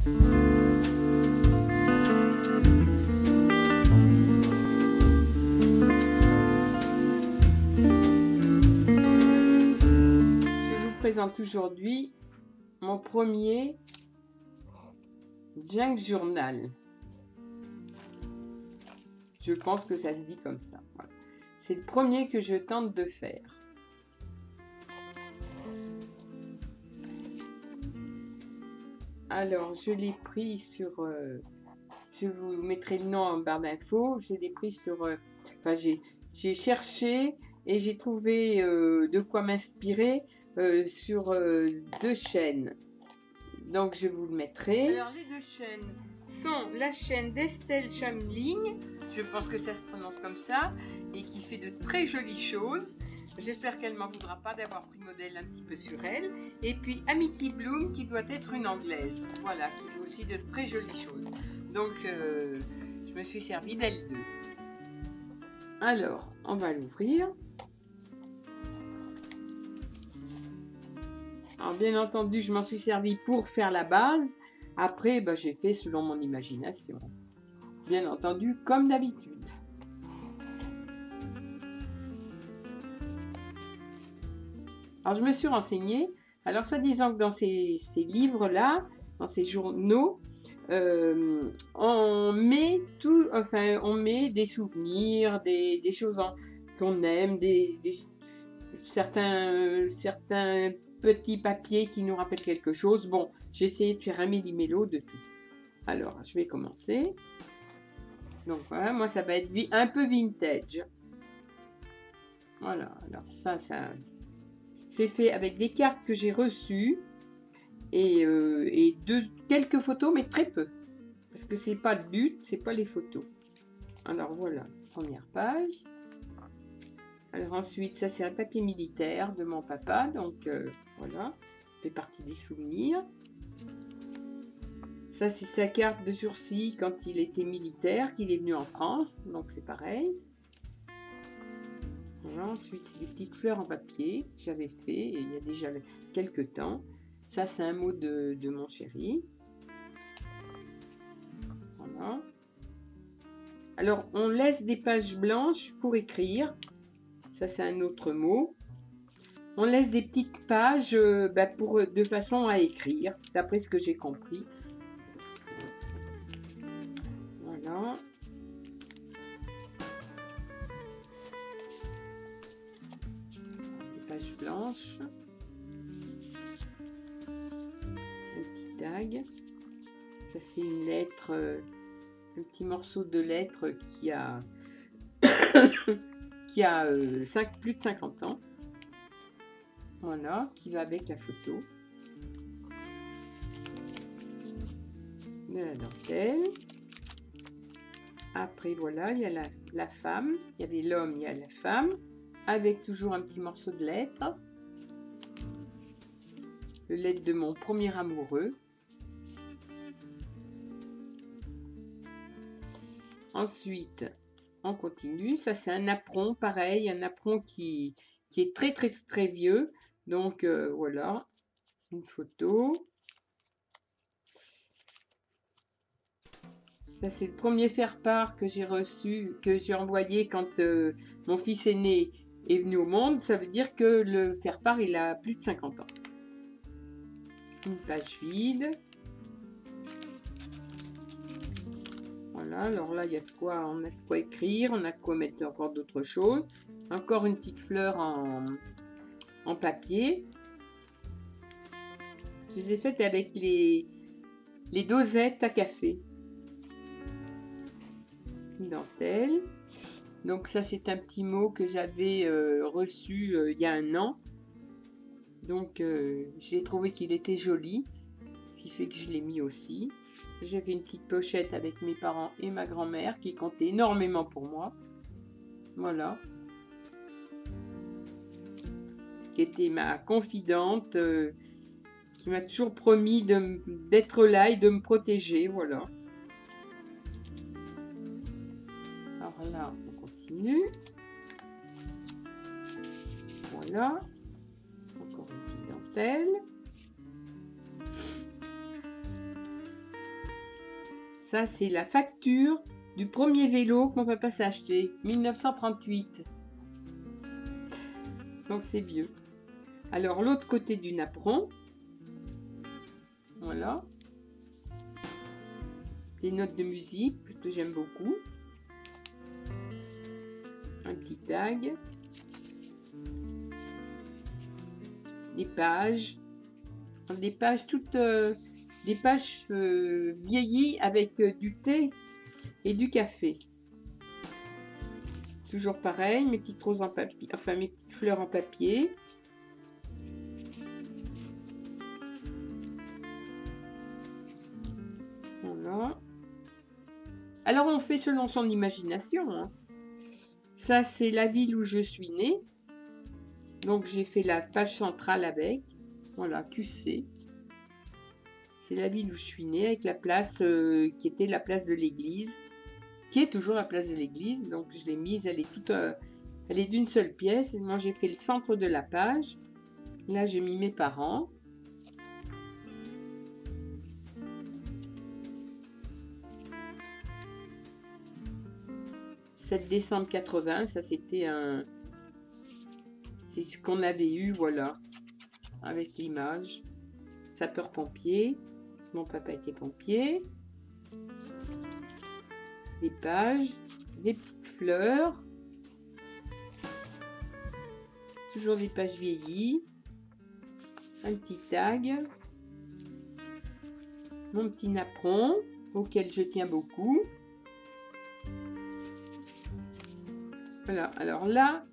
Je vous présente aujourd'hui mon premier junk journal. Je pense que ça se dit comme ça. Voilà. C'est le premier que je tente de faire. Alors, je l'ai pris sur... je vous mettrai le nom en barre d'infos. Je l'ai pris sur... enfin, j'ai cherché et j'ai trouvé de quoi m'inspirer sur deux chaînes. Donc, je vous le mettrai. Alors, les deux chaînes sont la chaîne d'Estelle Chamling, je pense que ça se prononce comme ça, et qui fait de très jolies choses. J'espère qu'elle ne m'en voudra pas d'avoir pris modèle un petit peu sur elle. Et puis Amity Bloom, qui doit être une anglaise, voilà, qui fait aussi de très jolies choses. Donc, je me suis servi d'elle deux. Alors, on va l'ouvrir. Alors, bien entendu, je m'en suis servi pour faire la base. Après, bah, j'ai fait selon mon imagination. Bien entendu, comme d'habitude. Alors, je me suis renseignée. Alors, soi-disant que dans ces livres-là, dans ces journaux, on met tout, enfin, on met des souvenirs, des choses qu'on aime, certains petits papiers qui nous rappellent quelque chose. Bon, j'ai essayé de faire un méli-mélo de tout. Alors, je vais commencer. Donc voilà, moi ça va être un peu vintage. Voilà, alors ça c'est fait avec des cartes que j'ai reçues et quelques photos, mais très peu. Parce que c'est pas le but, c'est pas les photos. Alors voilà, première page. Alors ensuite, ça c'est un papier militaire de mon papa, donc voilà, ça fait partie des souvenirs. Ça, c'est sa carte de sursis quand il était militaire, qu'il est venu en France. Donc, c'est pareil. Voilà, ensuite, c'est des petites fleurs en papier que j'avais fait il y a déjà quelques temps. Ça, c'est un mot de mon chéri. Voilà. Alors, on laisse des pages blanches pour écrire. Ça, c'est un autre mot. On laisse des petites pages de façon à écrire, d'après ce que j'ai compris. Voilà. Des pages blanches. Un petit tag. Ça, c'est une lettre, un petit morceau de lettre qui a, plus de 50 ans. Voilà, qui va avec la photo. De la dentelle. Après, voilà, il y a la femme. Il y avait l'homme, il y a la femme. Avec toujours un petit morceau de lettre. Le lettre de mon premier amoureux. Ensuite, on continue. Ça, c'est un apron, pareil. Un apron qui est très, très, très vieux. Donc, voilà. Une photo. Ça, c'est le premier faire-part que j'ai reçu, que j'ai envoyé quand mon fils aîné est venu au monde. Ça veut dire que le faire-part, il a plus de 50 ans. Une page vide. Voilà, alors là, il y a de quoi, on a de quoi écrire, on a de quoi mettre encore d'autres choses. Encore une petite fleur en papier. Je les ai faites avec les dosettes à café. Une dentelle. Donc ça, c'est un petit mot que j'avais reçu il y a un an. Donc j'ai trouvé qu'il était joli, ce qui fait que je l'ai mis aussi. J'avais une petite pochette avec mes parents et ma grand-mère qui comptait énormément pour moi. Voilà. Qui était ma confidente, qui m'a toujours promis d'être là et de me protéger. Voilà. Alors là, on continue. Voilà. Encore une petite dentelle. Ça, c'est la facture du premier vélo que mon papa s'est acheté, 1938. Donc, c'est vieux. Alors, l'autre côté du napperon. Voilà. Les notes de musique, parce que j'aime beaucoup. Un petit tag. Des pages. Des pages toutes... des pages vieillies avec du thé et du café. Toujours pareil, mes petites roses en papier, enfin mes petites fleurs en papier. Voilà. Alors on fait selon son imagination, hein. Ça c'est la ville où je suis née. Donc j'ai fait la page centrale avec. Voilà, QC. C'est la ville où je suis née, avec la place qui était la place de l'église, qui est toujours la place de l'église. Donc je l'ai mise, elle est toute, elle est d'une seule pièce. Moi j'ai fait le centre de la page. Là j'ai mis mes parents. « 7 décembre 80, ça c'était un... C'est ce qu'on avait eu, voilà, avec l'image. Sapeur-pompier. Mon papa était pompier. Des pages, des petites fleurs. Toujours des pages vieillies. Un petit tag. Mon petit napperon, auquel je tiens beaucoup. Voilà, alors là,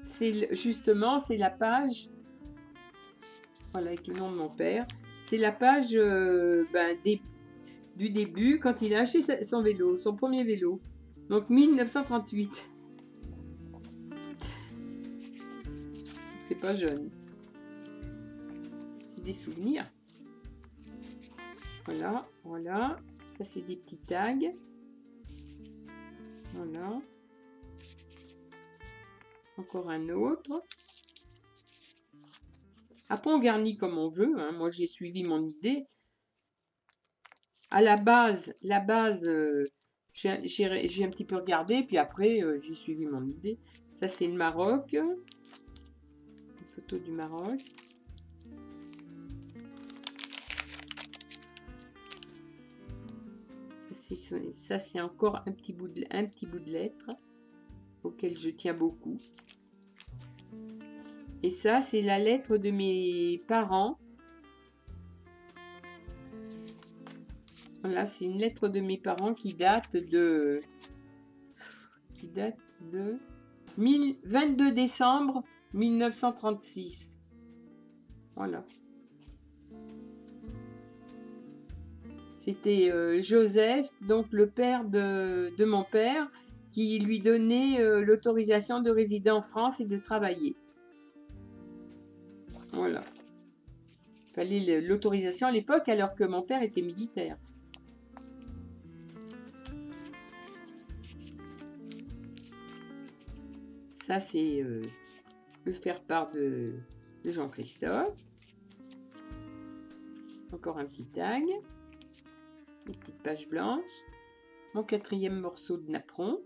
c'est justement, c'est la page, voilà, avec le nom de mon père. C'est la page du début, quand il a acheté son vélo, son premier vélo. Donc 1938. C'est pas jeune. C'est des souvenirs. Voilà, voilà. Ça, c'est des petits tags. Voilà. Encore un autre. Après, on garnit comme on veut, hein. Moi, j'ai suivi mon idée. À la base, j'ai un petit peu regardé, puis après, j'ai suivi mon idée. Ça, c'est le Maroc. Une photo du Maroc. Ça, c'est encore un petit bout de lettre auquel je tiens beaucoup. Et ça, c'est la lettre de mes parents. Voilà, c'est une lettre de mes parents qui date de 22 décembre 1936. Voilà. C'était Joseph, donc le père de mon père, qui lui donnait l'autorisation de résider en France et de travailler. Voilà. Il fallait l'autorisation à l'époque, alors que mon père était militaire. Ça, c'est le faire-part de Jean-Christophe. Encore un petit tag. Une petite page blanche. Mon 4e morceau de napperon.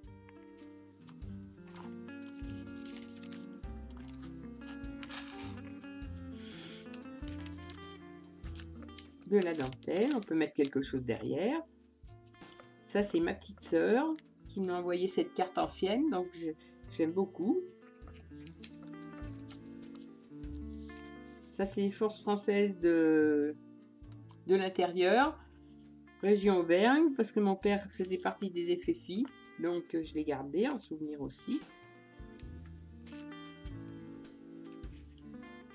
De la dentelle. On peut mettre quelque chose derrière. Ça, c'est ma petite sœur qui m'a envoyé cette carte ancienne. Donc, j'aime beaucoup. Ça, c'est les forces françaises de l'intérieur. Région Auvergne, parce que mon père faisait partie des FFI. Donc, je l'ai gardé en souvenir aussi.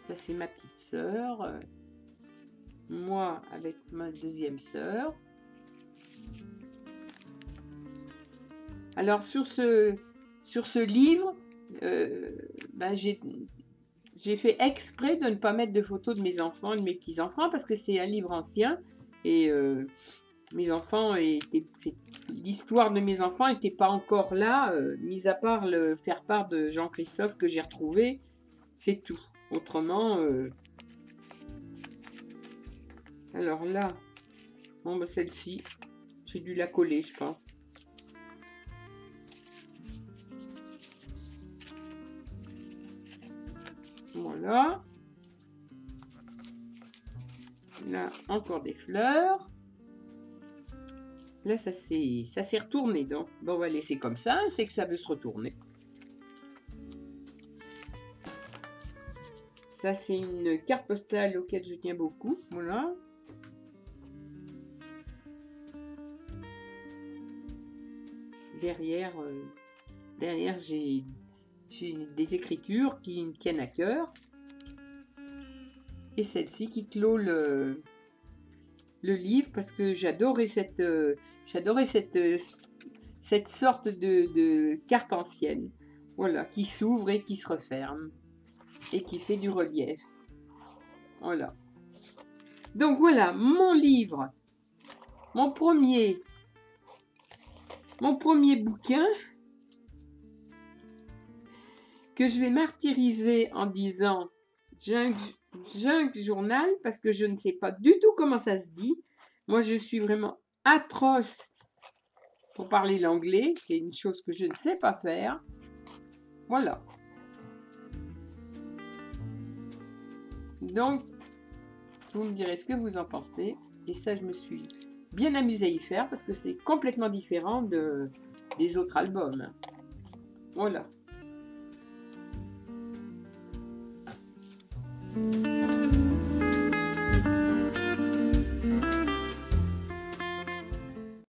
Ça, c'est ma petite sœur. Moi, avec ma 2e sœur. Alors, sur ce livre, j'ai fait exprès de ne pas mettre de photos de mes enfants et de mes petits-enfants, parce que c'est un livre ancien. Et mes enfants, l'histoire de mes enfants n'était pas encore là, mis à part le faire-part de Jean-Christophe que j'ai retrouvé. C'est tout. Autrement... Alors là, bon, celle-ci, J'ai dû la coller, je pense. Voilà. Là, encore des fleurs. Là, ça s'est retourné. Donc, bon, on va laisser comme ça. C'est que ça veut se retourner. Ça, c'est une carte postale auquel je tiens beaucoup. Voilà. Derrière, j'ai des écritures qui me tiennent à cœur. Et celle-ci qui clôt le livre parce que j'adorais cette sorte de carte ancienne. Voilà, qui s'ouvre et qui se referme. Et qui fait du relief. Voilà. Donc voilà, mon livre. Mon premier bouquin que je vais martyriser en disant Junk Journal parce que je ne sais pas du tout comment ça se dit. Moi, je suis vraiment atroce pour parler l'anglais. C'est une chose que je ne sais pas faire. Voilà. Donc, vous me direz ce que vous en pensez. Et ça, je me suis bien amusée à y faire parce que c'est complètement différent des autres albums. Voilà.